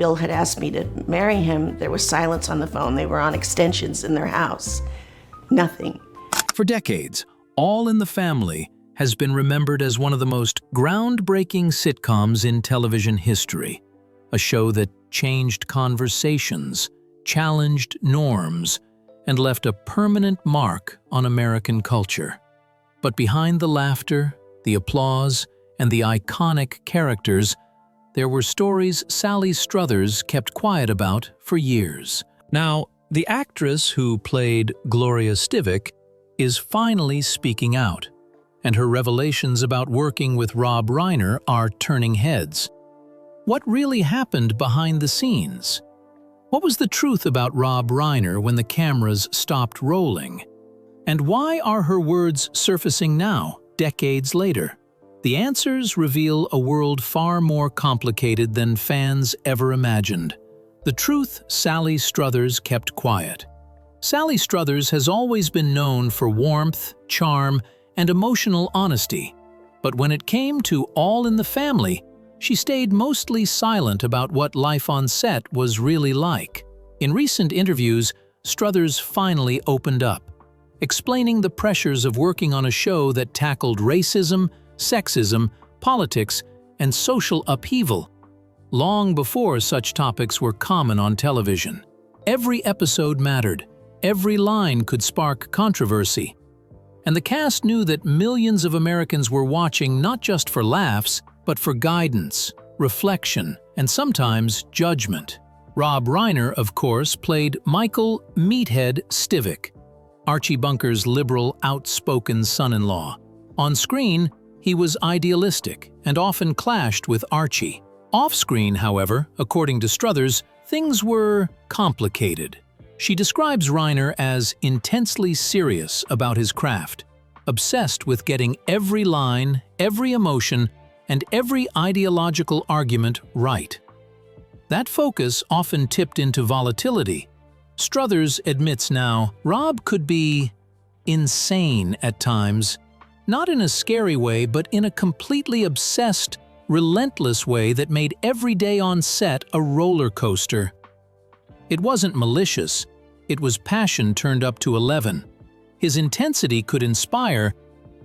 Bill had asked me to marry him, there was silence on the phone. They were on extensions in their house. Nothing. For decades, All in the Family has been remembered as one of the most groundbreaking sitcoms in television history, a show that changed conversations, challenged norms, and left a permanent mark on American culture. But behind the laughter, the applause, and the iconic characters, there were stories Sally Struthers kept quiet about for years. Now, the actress who played Gloria Stivic is finally speaking out, and her revelations about working with Rob Reiner are turning heads. What really happened behind the scenes? What was the truth about Rob Reiner when the cameras stopped rolling? And why are her words surfacing now, decades later? The answers reveal a world far more complicated than fans ever imagined. The truth Sally Struthers kept quiet. Sally Struthers has always been known for warmth, charm, and emotional honesty. But when it came to All in the Family, she stayed mostly silent about what life on set was really like. In recent interviews, Struthers finally opened up, explaining the pressures of working on a show that tackled racism, sexism, politics, and social upheaval, long before such topics were common on television. Every episode mattered, every line could spark controversy, and the cast knew that millions of Americans were watching not just for laughs, but for guidance, reflection, and sometimes judgment. Rob Reiner, of course, played Michael "Meathead" Stivic, Archie Bunker's liberal, outspoken son-in-law. On screen, he was idealistic and often clashed with Archie. Off-screen, however, according to Struthers, things were complicated. She describes Reiner as intensely serious about his craft, obsessed with getting every line, every emotion, and every ideological argument right. That focus often tipped into volatility. Struthers admits now, Rob could be insane at times, not in a scary way, but in a completely obsessed, relentless way that made every day on set a roller coaster. It wasn't malicious, it was passion turned up to 11. His intensity could inspire,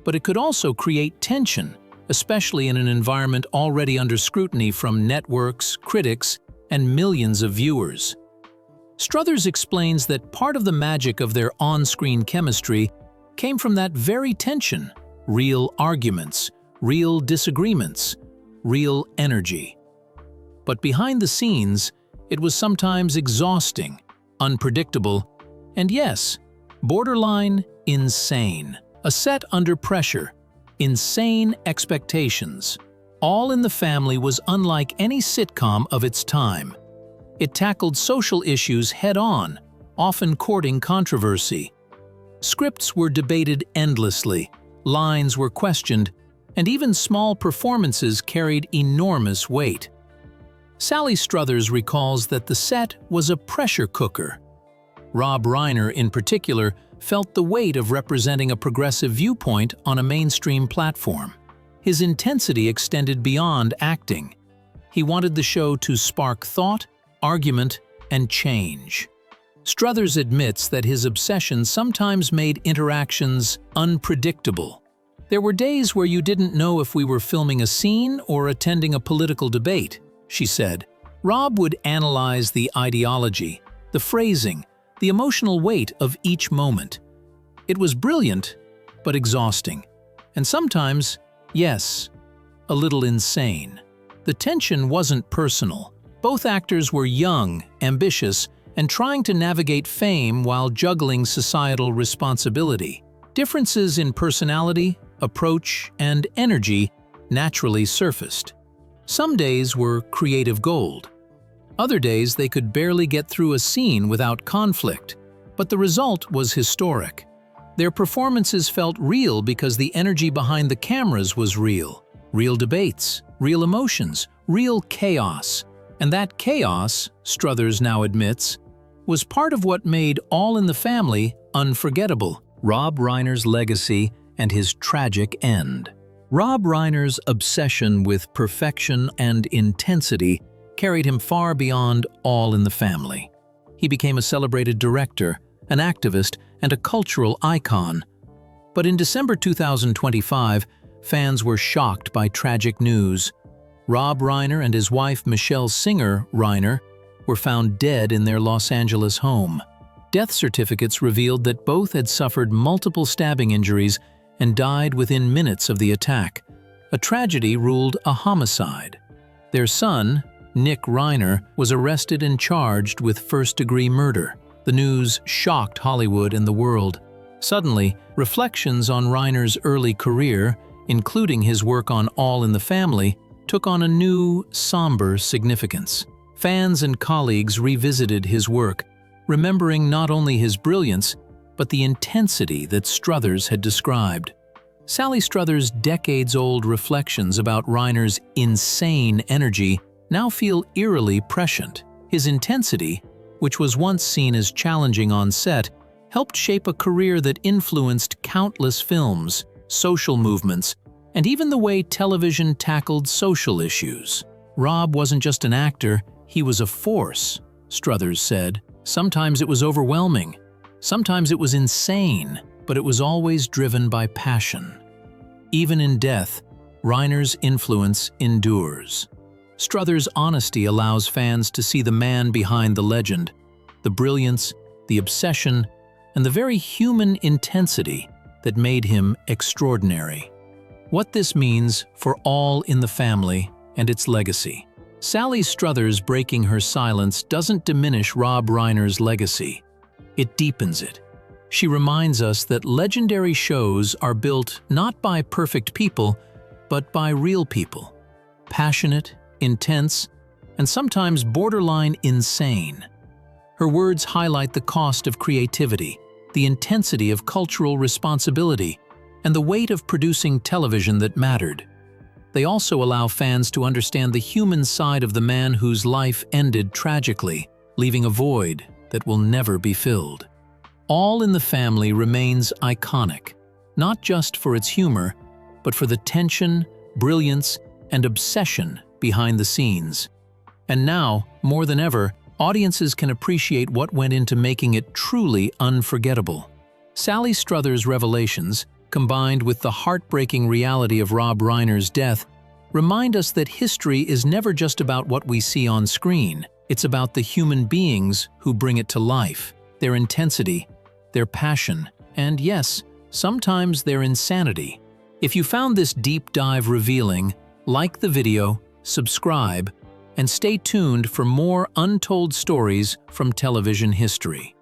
but it could also create tension, especially in an environment already under scrutiny from networks, critics, and millions of viewers. Struthers explains that part of the magic of their on-screen chemistry came from that very tension, real arguments, real disagreements, real energy. But behind the scenes, it was sometimes exhausting, unpredictable, and yes, borderline insane. A set under pressure, insane expectations. All in the Family was unlike any sitcom of its time. It tackled social issues head-on, often courting controversy. Scripts were debated endlessly, lines were questioned, and even small performances carried enormous weight. Sally Struthers recalls that the set was a pressure cooker. Rob Reiner, in particular, felt the weight of representing a progressive viewpoint on a mainstream platform. His intensity extended beyond acting. He wanted the show to spark thought, argument, and change. Struthers admits that his obsession sometimes made interactions unpredictable. There were days where you didn't know if we were filming a scene or attending a political debate, she said. Rob would analyze the ideology, the phrasing, the emotional weight of each moment. It was brilliant, but exhausting. And sometimes, yes, a little insane. The tension wasn't personal. Both actors were young, ambitious, and trying to navigate fame while juggling societal responsibility. Differences in personality, approach, and energy naturally surfaced. Some days were creative gold. Other days they could barely get through a scene without conflict, but the result was historic. Their performances felt real because the energy behind the cameras was real. Real debates, real emotions, real chaos. And that chaos, Struthers now admits, was part of what made All in the Family unforgettable. Rob Reiner's legacy and his tragic end. Rob Reiner's obsession with perfection and intensity carried him far beyond All in the Family. He became a celebrated director, an activist, and a cultural icon. But in December 2025, fans were shocked by tragic news. Rob Reiner and his wife Michelle Singer Reiner were found dead in their Los Angeles home. Death certificates revealed that both had suffered multiple stabbing injuries and died within minutes of the attack. A tragedy ruled a homicide. Their son, Nick Reiner, was arrested and charged with first-degree murder. The news shocked Hollywood and the world. Suddenly, reflections on Reiner's early career, including his work on All in the Family, took on a new, somber significance. Fans and colleagues revisited his work, remembering not only his brilliance, but the intensity that Struthers had described. Sally Struthers' decades-old reflections about Reiner's insane energy now feel eerily prescient. His intensity, which was once seen as challenging on set, helped shape a career that influenced countless films, social movements, and even the way television tackled social issues. Rob wasn't just an actor, he was a force, Struthers said. Sometimes it was overwhelming, sometimes it was insane, but it was always driven by passion. Even in death, Reiner's influence endures. Struthers' honesty allows fans to see the man behind the legend, the brilliance, the obsession, and the very human intensity that made him extraordinary. What this means for All in the Family and its legacy. Sally Struthers breaking her silence doesn't diminish Rob Reiner's legacy. It deepens it. She reminds us that legendary shows are built not by perfect people, but by real people. Passionate, intense, and sometimes borderline insane. Her words highlight the cost of creativity, the intensity of cultural responsibility, and the weight of producing television that mattered. They also allow fans to understand the human side of the man whose life ended tragically, leaving a void that will never be filled. All in the Family remains iconic, not just for its humor, but for the tension, brilliance, and obsession behind the scenes. And now, more than ever, audiences can appreciate what went into making it truly unforgettable. Sally Struthers' revelations, combined with the heartbreaking reality of Rob Reiner's death, remind us that history is never just about what we see on screen. It's about the human beings who bring it to life, their intensity, their passion, and yes, sometimes their insanity. If you found this deep dive revealing, like the video, subscribe, and stay tuned for more untold stories from television history.